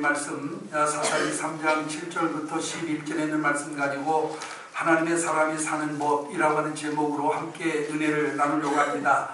말씀 사사기 3장 7절부터 11절에 있는 말씀 가지고 하나님의 사람이 사는 법이라고 하는 제목으로 함께 은혜를 나누려고 합니다.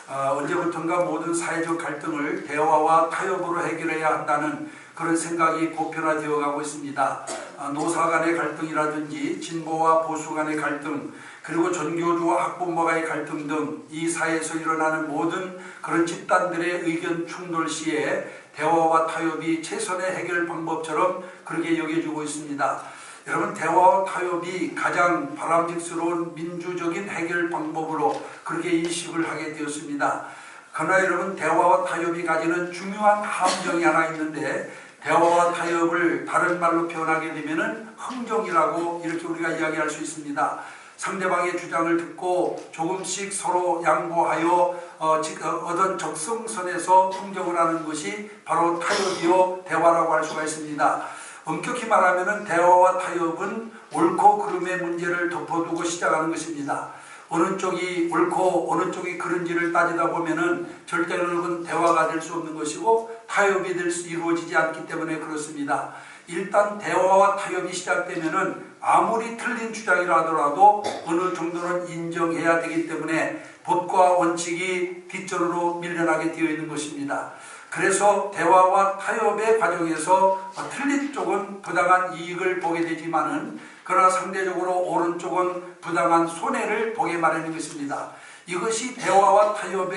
언제부턴가 모든 사회적 갈등을 대화와 타협으로 해결해야 한다는 그런 생각이 보편화되어 가고 있습니다. 노사 간의 갈등이라든지 진보와 보수 간의 갈등, 그리고 전교조와 학부모와의 갈등 등 이 사회에서 일어나는 모든 그런 집단들의 의견 충돌 시에 대화와 타협이 최선의 해결 방법처럼 그렇게 여겨지고 있습니다. 여러분, 대화와 타협이 가장 바람직스러운 민주적인 해결 방법으로 그렇게 인식을 하게 되었습니다. 그러나 여러분, 대화와 타협이 가지는 중요한 함정이 하나 있는데, 대화와 타협을 다른 말로 표현하게 되면은 흥정이라고 이렇게 우리가 이야기할 수 있습니다. 상대방의 주장을 듣고 조금씩 서로 양보하여 어떤 적성선에서 흥정을 하는 것이 바로 타협이요 대화라고 할 수가 있습니다. 엄격히 말하면 대화와 타협은 옳고 그름의 문제를 덮어두고 시작하는 것입니다. 어느 쪽이 옳고 어느 쪽이 그른지를 따지다 보면은 절대로는 대화가 될 수 없는 것이고 타협이 이루어지지 않기 때문에 그렇습니다. 일단 대화와 타협이 시작되면은 아무리 틀린 주장이라 하더라도 어느 정도는 인정해야 되기 때문에 법과 원칙이 뒷전으로 밀려나게 되어 있는 것입니다. 그래서 대화와 타협의 과정에서 틀린 쪽은 부당한 이익을 보게 되지만은 그러나 상대적으로 옳은 쪽은 부당한 손해를 보게 마련인 것입니다. 이것이 대화와 타협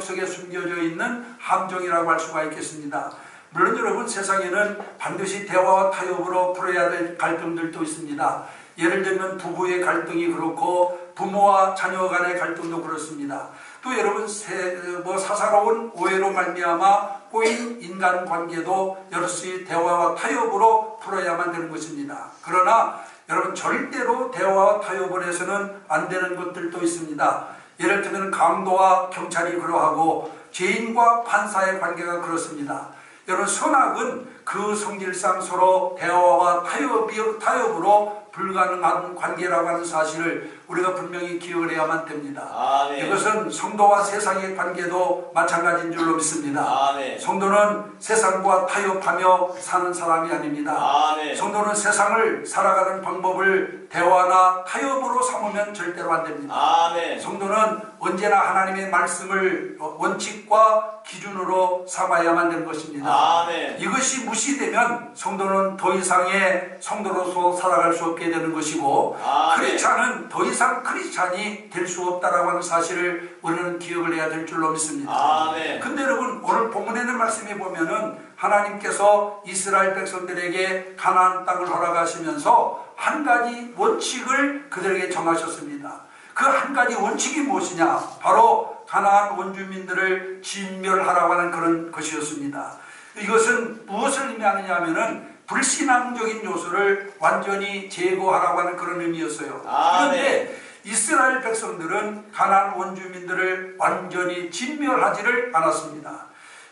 속에 숨겨져 있는 함정이라고 할 수가 있겠습니다. 물론 여러분, 세상에는 반드시 대화와 타협으로 풀어야 될 갈등들도 있습니다. 예를 들면 부부의 갈등이 그렇고 부모와 자녀 간의 갈등도 그렇습니다. 또 여러분, 사사로운 오해로 말미암아 꼬인 인간관계도 여럿이 대화와 타협으로 풀어야만 되는 것입니다. 그러나 여러분, 절대로 대화와 타협을 해서는 안 되는 것들도 있습니다. 예를 들면 강도와 경찰이 그러하고 죄인과 판사의 관계가 그렇습니다. 여러분, 선악은 그 성질상 서로 대화와 타협으로 불가능한 관계라고 하는 사실을 우리가 분명히 기억을 해야만 됩니다. 아멘. 이것은 성도와 세상의 관계도 마찬가지인 줄로 믿습니다. 아멘. 성도는 세상과 타협하며 사는 사람이 아닙니다. 아멘. 성도는 세상을 살아가는 방법을 대화나 타협으로 삼으면 절대로 안 됩니다. 아멘. 성도는 언제나 하나님의 말씀을 원칙과 기준으로 삼아야만 되는 것입니다. 아멘. 이것이 무시되면 성도는 더 이상의 성도로서 살아갈 수 없게 되는 것이고, 아멘. 크리스찬은 더 이상 크리스찬이 될 수 없다라고 하는 사실을 우리는 기억을 해야 될 줄로 믿습니다. 아멘. 근데 여러분, 오늘 본문에 있는 말씀에 보면은 하나님께서 이스라엘 백성들에게 가나안 땅을 허락하시면서 한 가지 원칙을 그들에게 정하셨습니다. 그 한 가지 원칙이 무엇이냐? 바로 가나안 원주민들을 진멸하라고 하는 그런 것이었습니다. 이것은 무엇을 의미하느냐 하면은 불신앙적인 요소를 완전히 제거하라고 하는 그런 의미였어요. 그런데 이스라엘 백성들은 가나안 원주민들을 완전히 진멸하지를 않았습니다.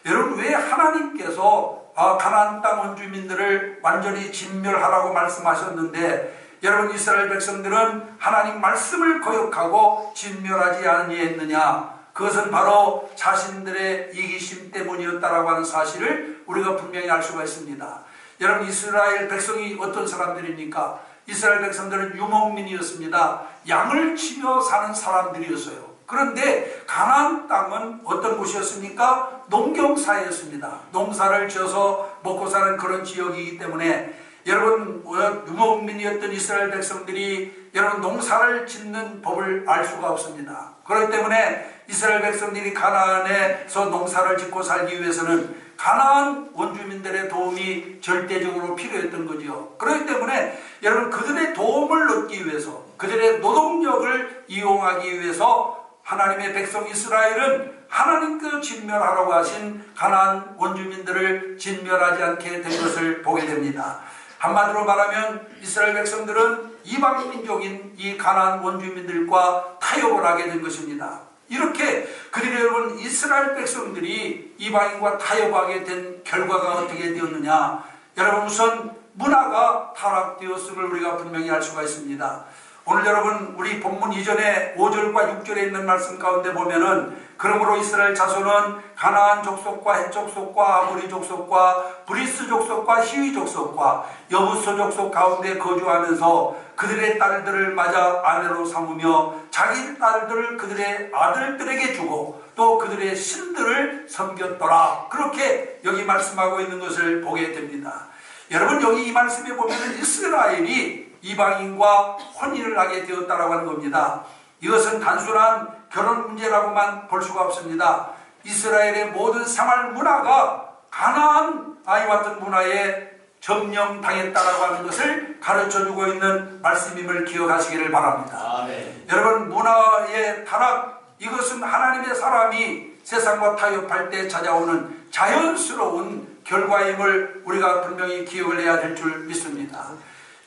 여러분, 왜 하나님께서 가나안 땅 원주민들을 완전히 진멸하라고 말씀하셨는데 여러분, 이스라엘 백성들은 하나님 말씀을 거역하고 진멸하지 아니했느냐? 그것은 바로 자신들의 이기심 때문이었다라고 하는 사실을 우리가 분명히 알 수가 있습니다. 여러분, 이스라엘 백성이 어떤 사람들입니까? 이스라엘 백성들은 유목민이었습니다. 양을 치며 사는 사람들이었어요. 그런데 가나안 땅은 어떤 곳이었습니까? 농경사회였습니다. 농사를 지어서 먹고 사는 그런 지역이기 때문에 여러분, 유목민이었던 이스라엘 백성들이 여러분 농사를 짓는 법을 알 수가 없습니다. 그렇기 때문에 이스라엘 백성들이 가나안에서 농사를 짓고 살기 위해서는 가나안 원주민들의 도움이 절대적으로 필요했던 거죠. 그렇기 때문에 여러분, 그들의 도움을 얻기 위해서, 그들의 노동력을 이용하기 위해서 하나님의 백성 이스라엘은 하나님께서 진멸하라고 하신 가나안 원주민들을 진멸하지 않게 된 것을 보게 됩니다. 한마디로 말하면 이스라엘 백성들은 이방 민족인 이 가나안 원주민들과 타협을 하게 된 것입니다. 이렇게 그들이 여러분, 이스라엘 백성들이 이방인과 타협하게 된 결과가 어떻게 되었느냐? 여러분, 우선 문화가 타락되었음을 우리가 분명히 알 수가 있습니다. 오늘 여러분, 우리 본문 이전에 5절과 6절에 있는 말씀 가운데 보면은 그러므로 이스라엘 자손은 가나안 족속과 헷 족속과 아모리 족속과 브리스 족속과 히위 족속과 여부소 족속 가운데 거주하면서 그들의 딸들을 맞아 아내로 삼으며 자기 딸들을 그들의 아들들에게 주고 또 그들의 신들을 섬겼더라. 그렇게 여기 말씀하고 있는 것을 보게 됩니다. 여러분, 여기 이 말씀에 보면 이스라엘이 이방인과 혼인을 하게 되었다라고 하는 겁니다. 이것은 단순한 결혼 문제라고만 볼 수가 없습니다. 이스라엘의 모든 생활 문화가 가나안 아이와 같은 문화에 점령당했다라고 하는 것을 가르쳐주고 있는 말씀임을 기억하시기를 바랍니다. 아멘. 여러분, 문화의 타락, 이것은 하나님의 사람이 세상과 타협할 때 찾아오는 자연스러운 결과임을 우리가 분명히 기억을 해야 될 줄 믿습니다.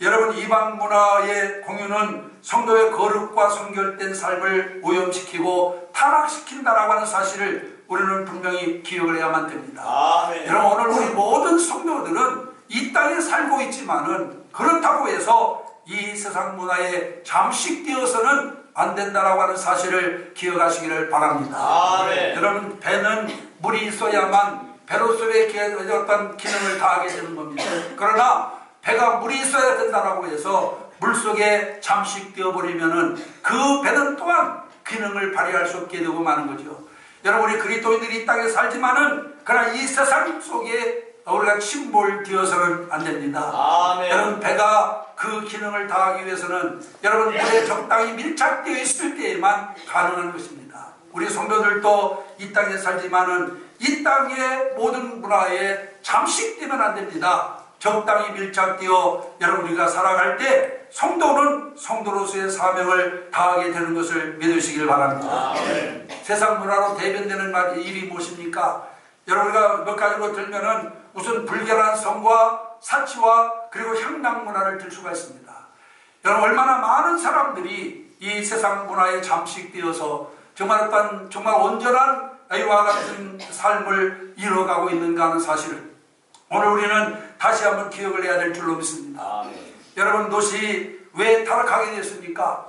여러분, 이방 문화의 공유는 성도의 거룩과 성결된 삶을 오염시키고 타락시킨다라고 하는 사실을 우리는 분명히 기억을 해야만 됩니다. 아멘. 여러분, 오늘 우리 모든 성도들은 이 땅에 살고 있지만은 그렇다고 해서 이 세상 문화에 잠식되어서는 안 된다라고 하는 사실을 기억하시기를 바랍니다. 아멘. 여러분, 배는 물이 있어야만 배로서의 어떤 기능을 다하게 되는 겁니다. 그러나 배가 물이 있어야 된다라고 해서 물속에 잠식되어 버리면은 그 배는 또한 기능을 발휘할 수 없게 되고 마는 거죠. 여러분, 우리 그리스도인들이 이 땅에 살지만은 그러나 이 세상 속에 우리가 침몰되어서는 안 됩니다. 아멘. 여러분, 배가 그 기능을 다하기 위해서는 여러분 물에 적당히 밀착되어 있을 때에만 가능한 것입니다. 우리 성도들도 이 땅에 살지만은 이 땅의 모든 문화에 잠식되면 안 됩니다. 적당히 밀착되어 여러분 우리가 살아갈 때 성도는 성도로서의 사명을 다하게 되는 것을 믿으시길 바랍니다. 아멘. 세상 문화로 대변되는 일이 무엇입니까? 여러분, 우리가 몇 가지로 들면은 우선 불결한 성과 사치와 그리고 향락 문화를 들 수가 있습니다. 여러분, 얼마나 많은 사람들이 이 세상 문화에 잠식되어서 정말 온전한 아이와 같은 삶을 이뤄가고 있는가 하는 사실을 오늘 우리는 다시 한번 기억을 해야 될 줄로 믿습니다. 아멘. 여러분, 롯이 왜 타락하게 됐습니까?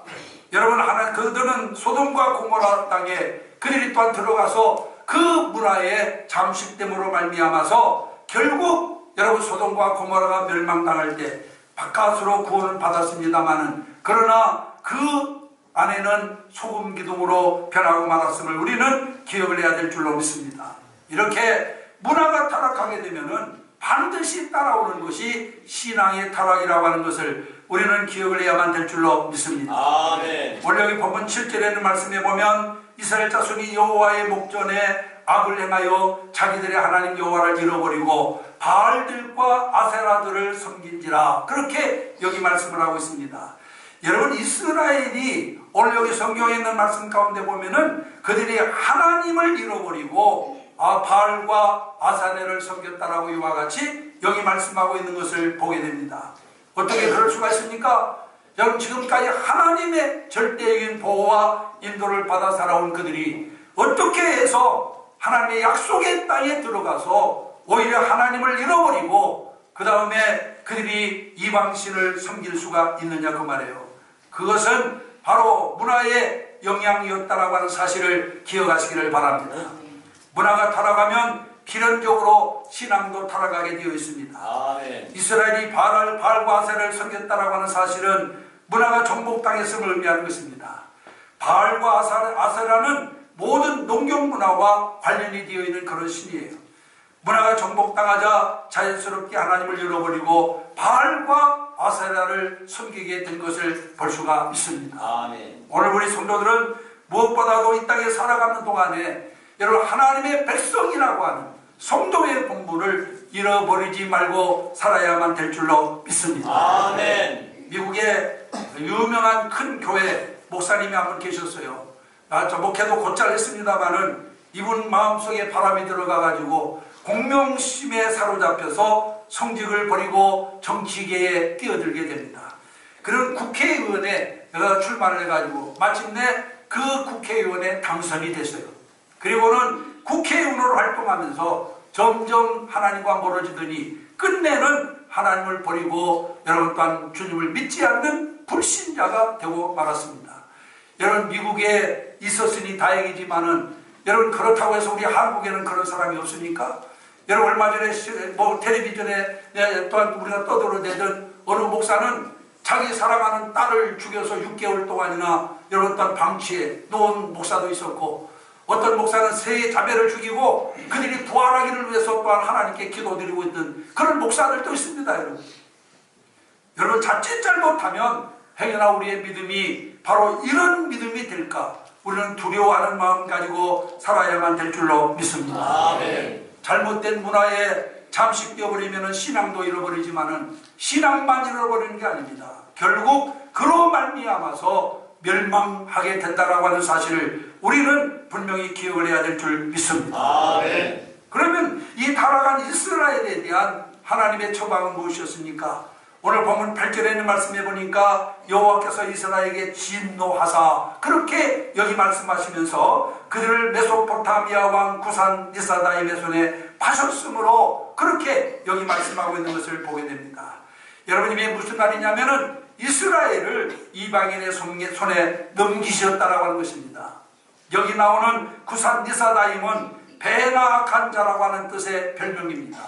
여러분, 그들은 소돔과 고모라 땅에 그들이 또한 들어가서 그 문화에 잠식됨으로 말미암아서 결국 여러분 소돔과 고모라가 멸망당할 때 바깥으로 구원을 받았습니다마는 그러나 그 안에는 소금 기둥으로 변하고 말았음을 우리는 기억을 해야 될 줄로 믿습니다. 이렇게 문화가 타락하게 되면은 반드시 따라오는 것이 신앙의 타락이라고 하는 것을 우리는 기억을 해야만 될 줄로 믿습니다. 아멘. 오늘 여기 본문 7절에 있는 말씀에 보면 이스라엘 자손이 여호와의 목전에 악을 행하여 자기들의 하나님 여호와를 잃어버리고 바알들과 아세라들을 섬긴지라, 그렇게 여기 말씀을 하고 있습니다. 여러분, 이스라엘이 오늘 여기 성경에 있는 말씀 가운데 보면은 그들이 하나님을 잃어버리고 바알과 아사네를 섬겼다라고 이와 같이 여기 말씀하고 있는 것을 보게 됩니다. 어떻게 그럴 수가 있습니까? 여러분, 지금까지 하나님의 절대적인 보호와 인도를 받아 살아온 그들이 어떻게 해서 하나님의 약속의 땅에 들어가서 오히려 하나님을 잃어버리고 그 다음에 그들이 이방신을 섬길 수가 있느냐 그 말이에요. 그것은 바로 문화의 영향이었다라고 하는 사실을 기억하시기를 바랍니다. 문화가 타락하면 필연적으로 신앙도 타락하게 되어 있습니다. 아멘. 이스라엘이 바알과 아세라를 섬겼다라고 하는 사실은 문화가 정복당했음을 의미하는 것입니다. 바알과 아세라는 모든 농경 문화와 관련이 되어 있는 그런 신이에요. 문화가 정복당하자 자연스럽게 하나님을 잃어버리고 바알과 아세라를 섬기게 된 것을 볼 수가 있습니다. 아멘. 오늘 우리 성도들은 무엇보다도 이 땅에 살아가는 동안에 여러분 하나님의 백성이라고 하는 성도의 본분을 잃어버리지 말고 살아야만 될 줄로 믿습니다. 아멘. 미국에 유명한 큰 교회 목사님이 한 분 계셨어요. 저 목회도 곧잘 했습니다마는 이분 마음속에 바람이 들어가가지고 공명심에 사로잡혀서 성직을 버리고 정치계에 뛰어들게 됩니다. 그런 국회의원에 출마를 해가지고 마침내 그 국회의원에 당선이 됐어요. 그리고는 국회의원으로 활동하면서 점점 하나님과 멀어지더니 끝내는 하나님을 버리고 여러분 또한 주님을 믿지 않는 불신자가 되고 말았습니다. 여러분, 미국에 있었으니 다행이지만은 여러분 그렇다고 해서 우리 한국에는 그런 사람이 없습니까? 여러분 얼마 전에 뭐 텔레비전에 또한 우리가 떠들어대던 어느 목사는 자기 사랑하는 딸을 죽여서 6개월 동안이나 여러분 또한 방치해 놓은 목사도 있었고, 어떤 목사는 세 자매를 죽이고 그들이 부활하기를 위해서 또한 하나님께 기도드리고 있는 그런 목사들도 있습니다. 여러분 자칫 잘못하면 행여나 우리의 믿음이 바로 이런 믿음이 될까, 우리는 두려워하는 마음 가지고 살아야만 될 줄로 믿습니다. 아멘. 잘못된 문화에 잠시 뛰어버리면 신앙도 잃어버리지만은 신앙만 잃어버리는 게 아닙니다. 결국 그로 말미암아서 멸망하게 된다라고 하는 사실을 우리는 분명히 기억을 해야 될 줄 믿습니다. 아멘. 그러면 이 타락한 이스라엘에 대한 하나님의 처방은 무엇이었습니까? 오늘 본문 8절에 있는 말씀해 보니까 여호와께서 이스라엘에게 진노하사, 그렇게 여기 말씀하시면서 그들을 메소포타미아 왕 구산 니사다임의 손에 파셨으므로 그렇게 여기 말씀하고 있는 것을 보게 됩니다. 여러분, 이게 무슨 말이냐면은 이스라엘을 이방인의 손에 넘기셨다라고 하는 것입니다. 여기 나오는 구산 니사다임은 배나 악한 자라고 하는 뜻의 별명입니다.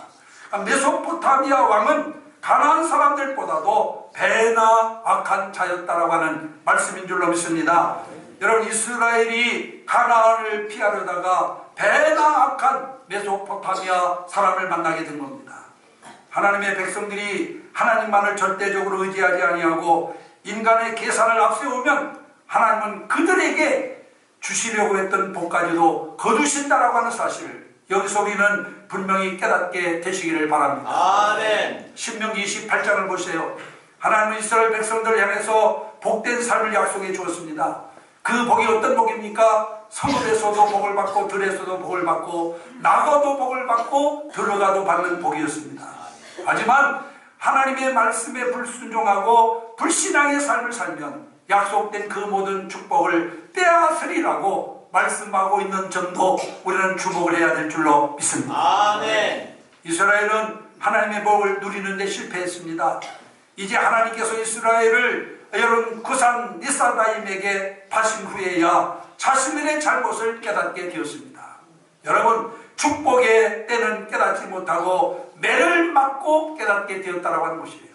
메소포타미아 왕은 가나안 사람들보다도 배나 악한 자였다라고 하는 말씀인 줄로 믿습니다. 여러분, 이스라엘이 가나안을 피하려다가 배나 악한 메소포타미아 사람을 만나게 된 겁니다. 하나님의 백성들이 하나님만을 절대적으로 의지하지 아니하고 인간의 계산을 앞세우면 하나님은 그들에게 주시려고 했던 복까지도 거두신다라고 하는 사실을 여기서 우리는 분명히 깨닫게 되시기를 바랍니다. 아멘. 신명기 28장을 보세요. 하나님은 이스라엘 백성들을 향해서 복된 삶을 약속해 주었습니다. 그 복이 어떤 복입니까? 성읍에서도 복을 받고 들에서도 복을 받고 나가도 복을 받고 들어가도 받는 복이었습니다. 하지만 하나님의 말씀에 불순종하고 불신앙의 삶을 살면 약속된 그 모든 축복을 빼앗으리라고 말씀하고 있는 점도 우리는 주목을 해야 될 줄로 믿습니다. 아멘. 이스라엘은 하나님의 복을 누리는 데 실패했습니다. 이제 하나님께서 이스라엘을 여러분 구산 니사다임에게 파신 후에야 자신들의 잘못을 깨닫게 되었습니다. 여러분, 축복의 때는 깨닫지 못하고 매를 맞고 깨닫게 되었다라고 하는 것이에요.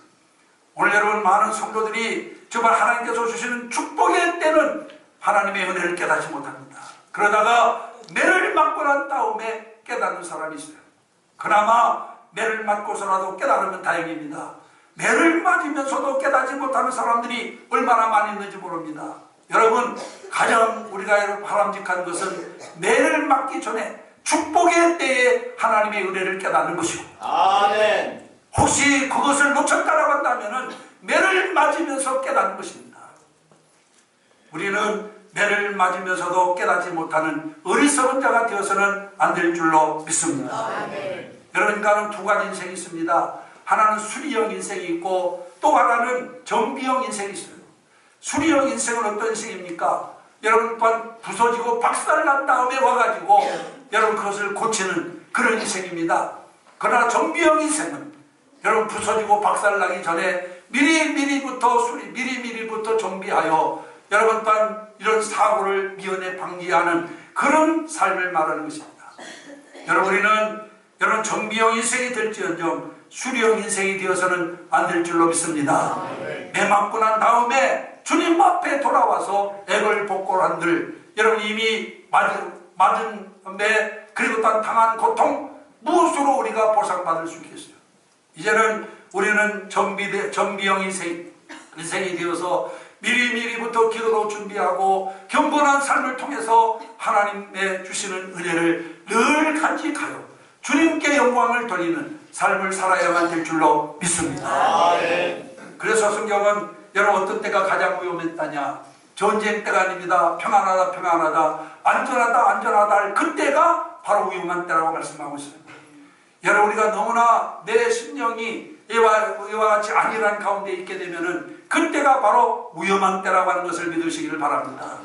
오늘 여러분, 많은 성도들이 정말 하나님께서 주시는 축복의 때는 하나님의 은혜를 깨닫지 못합니다. 그러다가 매를 맞고 난 다음에 깨닫는 사람이 있어요. 그나마 매를 맞고서라도 깨달으면 다행입니다. 매를 맞으면서도 깨닫지 못하는 사람들이 얼마나 많이 있는지 모릅니다. 여러분, 가장 우리가 바람직한 것은 매를 맞기 전에 축복의 때에 하나님의 은혜를 깨닫는 것이고, 아멘. 혹시 그것을 놓쳤다라고 한다면 매를 맞으면서 깨닫는 것입니다. 우리는 매를 맞으면서도 깨닫지 못하는 어리석은 자가 되어서는 안 될 줄로 믿습니다. 아멘. 여러분, 인간은 두 가지 인생이 있습니다. 하나는 수리형 인생이 있고 또 하나는 정비형 인생이 있어요. 수리형 인생은 어떤 인생입니까? 여러분 또한 부서지고 박살난 다음에 와가지고 여러분 그것을 고치는 그런 인생입니다. 그러나 정비형 인생은 여러분 부서지고 박살나기 전에 미리미리부터 정비하여 여러분 또한 이런 사고를 미연에 방지하는 그런 삶을 말하는 것입니다. 여러분, 우리는 정비형 인생이 될지언정 수리형 인생이 되어서는 안 될 줄로 믿습니다. 매 맞고 난 다음에 주님 앞에 돌아와서 액을 복골한들, 여러분 이미 맞은 매 그리고 또 당한 고통 무엇으로 우리가 보상받을 수 있겠어요? 이제는 우리는 정비형 인생이 되어서 미리미리부터 기도로 준비하고 경건한 삶을 통해서 하나님의 주시는 은혜를 늘 간직하여 주님께 영광을 돌리는 삶을 살아야만 될 줄로 믿습니다. 아멘. 그래서 성경은 여러분 어떤 때가 가장 위험했다냐? 전쟁 때가 아닙니다. 평안하다 안전하다 할 그때가 바로 위험한 때라고 말씀하고 있습니다. 여러분, 우리가 너무나 내 심령이 이와 같이 안일한 가운데 있게 되면은 그때가 바로 위험한 때라고 하는 것을 믿으시기를 바랍니다.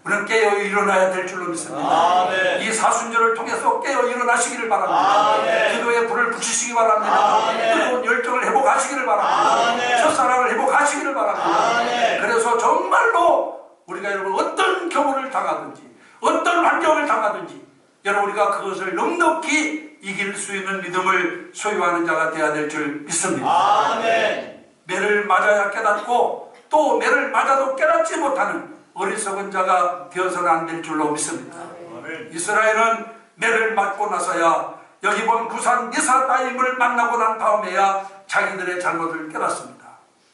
우리는 깨어 일어나야 될 줄로 믿습니다. 아멘. 이 사순절을 통해서 깨어 일어나시기를 바랍니다. 아멘. 기도에 불을 붙이시기 바랍니다. 뜨거운 열정을 회복하시기를 바랍니다. 아멘. 첫사랑을 회복하시기를 바랍니다. 아멘. 그래서 정말로 우리가 여러분 어떤 경우를 당하든지 어떤 환경을 당하든지 여러분 우리가 그것을 넉넉히 이길 수 있는 믿음을 소유하는 자가 되어야 될 줄 믿습니다. 아멘. 매를 맞아야 깨닫고 또 매를 맞아도 깨닫지 못하는 어리석은 자가 되어서는 안 될 줄로 믿습니다. 아멘. 이스라엘은 매를 맞고 나서야 여기 본 구산 미사다임을 만나고 난 다음에야 자기들의 잘못을 깨닫습니다.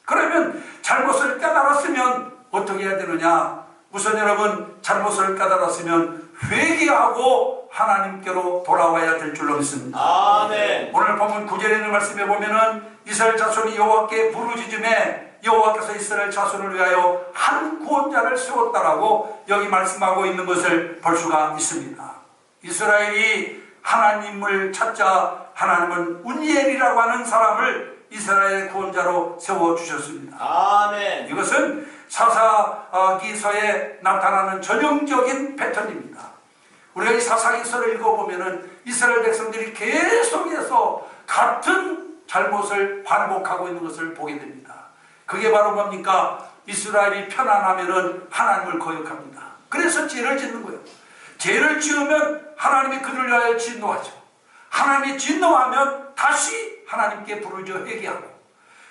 그러면 잘못을 깨달았으면 어떻게 해야 되느냐? 우선 여러분 잘못을 깨달았으면 회개하고 하나님께로 돌아와야 될 줄로 믿습니다. 아멘. 오늘 보면 9절에 있는 말씀에 보면은 이스라엘 자손이 여호와께 부르짖음에 여호와께서 이스라엘 자손을 위하여 한 구원자를 세웠다라고 여기 말씀하고 있는 것을 볼 수가 있습니다. 이스라엘이 하나님을 찾자 하나님은 운니엘이라고 하는 사람을 이스라엘의 구원자로 세워주셨습니다. 아멘. 이것은 사사기서에 나타나는 전형적인 패턴입니다. 우리가 이 사사기서를 읽어보면은 이스라엘 백성들이 계속해서 같은 잘못을 반복하고 있는 것을 보게 됩니다. 그게 바로 뭡니까? 이스라엘이 편안하면은 하나님을 거역합니다. 그래서 죄를 짓는 거예요. 죄를 지으면 하나님이 그들을 위하여 진노하죠. 하나님이 진노하면 다시 하나님께 부르짖어 회개하고,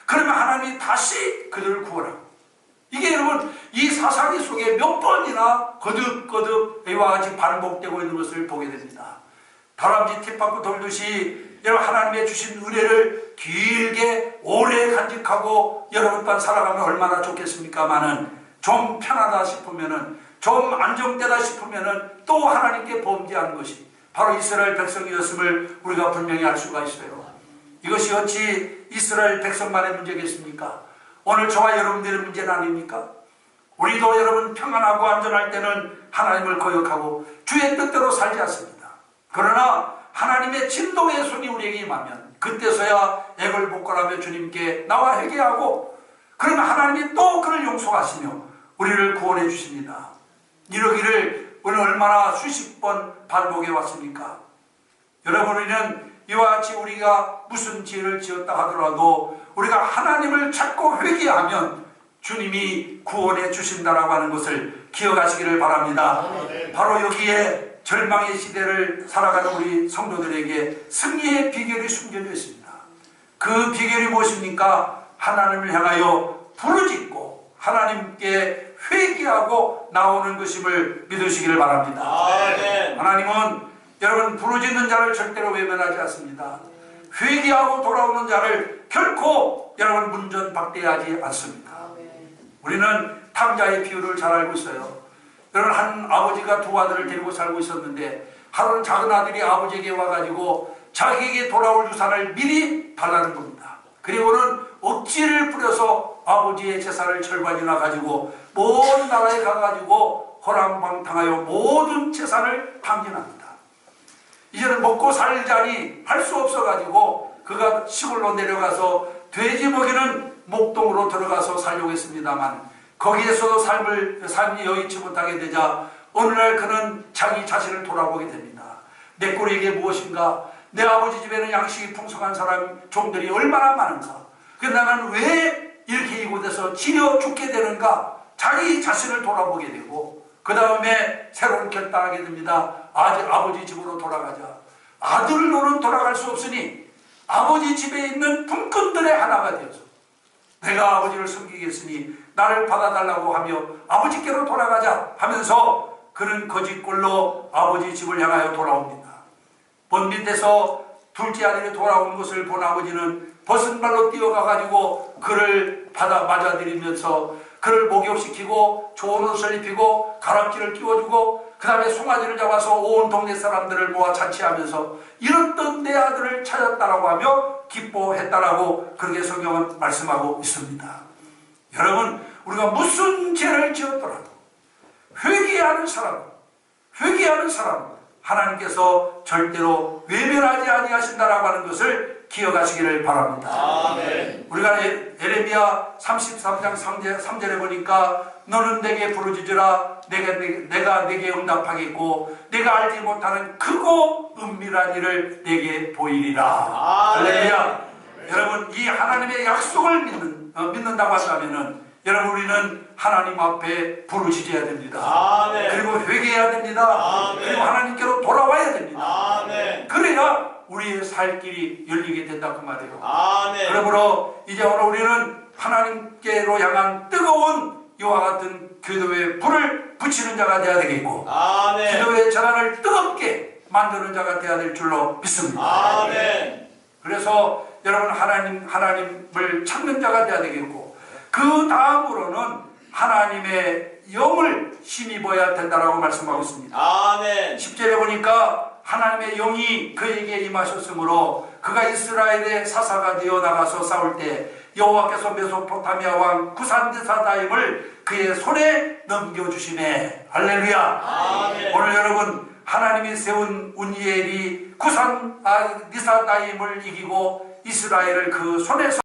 그러면 하나님이 다시 그들을 구원하고. 이게 여러분 이 사사기 속에 몇 번이나 거듭거듭 이와 같이 반복되고 있는 것을 보게 됩니다. 다람쥐 팁받고 돌듯이 여러분 하나님의 주신 은혜를 길게 오래 간직하고 여러분 또한 살아가면 얼마나 좋겠습니까마는 좀 편하다 싶으면은, 좀 안정되다 싶으면은 또 하나님께 범죄하는 것이 바로 이스라엘 백성이었음을 우리가 분명히 알 수가 있어요. 이것이 어찌 이스라엘 백성만의 문제겠습니까? 오늘 저와 여러분들의 문제는 아닙니까? 우리도 여러분 평안하고 안전할 때는 하나님을 거역하고 주의 뜻대로 살지 않습니다. 그러나 하나님의 진노의 손이 우리에게 임하면 그때서야 액을 복걸하며 주님께 나와 회개하고, 그러면 하나님이 또 그를 용서하시며 우리를 구원해 주십니다. 이러기를 우리는 얼마나 수십 번 반복해 왔습니까? 여러분, 우리는 이와 같이 우리가 무슨 죄를 지었다 하더라도 우리가 하나님을 찾고 회개하면 주님이 구원해 주신다라고 하는 것을 기억하시기를 바랍니다. 바로 여기에 절망의 시대를 살아가는 우리 성도들에게 승리의 비결이 숨겨져 있습니다. 그 비결이 무엇입니까? 하나님을 향하여 부르짖고 하나님께 회개하고 나오는 것임을 믿으시기를 바랍니다. 아멘. 하나님은 여러분 부르짖는 자를 절대로 외면하지 않습니다. 회개하고 돌아오는 자를 결코 여러분 문전박대하지 않습니다. 우리는 탕자의 비유를 잘 알고 있어요. 여러분 한 아버지가 두 아들을 데리고 살고 있었는데 하루는 작은 아들이 아버지에게 와가지고 자기에게 돌아올 유산을 미리 달라는 겁니다. 그리고는 억지를 부려서 아버지의 재산을 절반이나 가지고 먼 나라에 가가지고 허랑방탕하여 모든 재산을 탕진합니다. 이제는 먹고 살자니 할 수 없어가지고 그가 시골로 내려가서 돼지 먹이는 목동으로 들어가서 살려고 했습니다만 거기에서도 삶이 여의치 못하게 되자 어느 날 그는 자기 자신을 돌아보게 됩니다. 내 꼴이 이게 무엇인가? 내 아버지 집에는 양식이 풍성한 사람 종들이 얼마나 많은가? 그런데 나는 왜 이렇게 이곳에서 지려 죽게 되는가? 자기 자신을 돌아보게 되고 그 다음에 새로운 결단하게 됩니다. 아버지 집으로 돌아가자. 아들로는 돌아갈 수 없으니 아버지 집에 있는 품꾼들의 하나가 되어서 내가 아버지를 섬기겠으니 나를 받아달라고 하며 아버지께로 돌아가자 하면서 그는 거짓골로 아버지 집을 향하여 돌아옵니다. 먼 밑에서 둘째 아들이 돌아오는 것을 본 아버지는 벗은 발로 뛰어가가지고 그를 맞아들이면서 그를 목욕시키고 좋은 옷을 입히고 가락지를 끼워주고 그 다음에 송아지를 잡아서 온 동네 사람들을 모아 잔치하면서 이렇던 내 아들을 찾았다라고 하며 기뻐했다라고 그렇게 성경은 말씀하고 있습니다. 여러분, 우리가 무슨 죄를 지었더라도 회개하는 사람 하나님께서 절대로 외면하지 아니하신다라고 하는 것을 기억하시기를 바랍니다. 아멘. 우리가 예레미야 33장 3절에 보니까 너는 내게 부르짖으라 내가 내게 응답하겠고 내가 알지 못하는 크고 은밀한 일을 내게 보이리라. 할렐루야. 여러분 이 하나님의 약속을 믿는다고 한다면은 여러분 우리는 하나님 앞에 부르짖어야 됩니다. 아멘. 그리고 회개해야 됩니다. 아멘. 그리고 하나님께로 돌아와야 됩니다. 아멘. 그래야 우리의 살 길이 열리게 된다 그 말이에요. 아멘. 그러므로 이제 오늘 우리는 하나님께로 향한 뜨거운 이와 같은 기도의 불을 붙이는 자가 되어야 되겠고, 아멘. 기도의 전환을 뜨겁게 만드는 자가 되어야 될 줄로 믿습니다. 아멘. 그래서 여러분 하나님을 찾는 자가 되어야 되겠고, 그 다음으로는 하나님의 영을 힘입어야 된다라고 말씀하고 있습니다. 아멘. 10절에 보니까 하나님의 영이 그에게 임하셨으므로 그가 이스라엘의 사사가 되어 나가서 싸울 때 여호와께서 메소포타미아 왕 구산드사다임을 그의 손에 넘겨주시네. 할렐루야. 아멘. 오늘 여러분 하나님이 세운 운이엘이 구산드사다임을 이기고 이스라엘을 그 손에서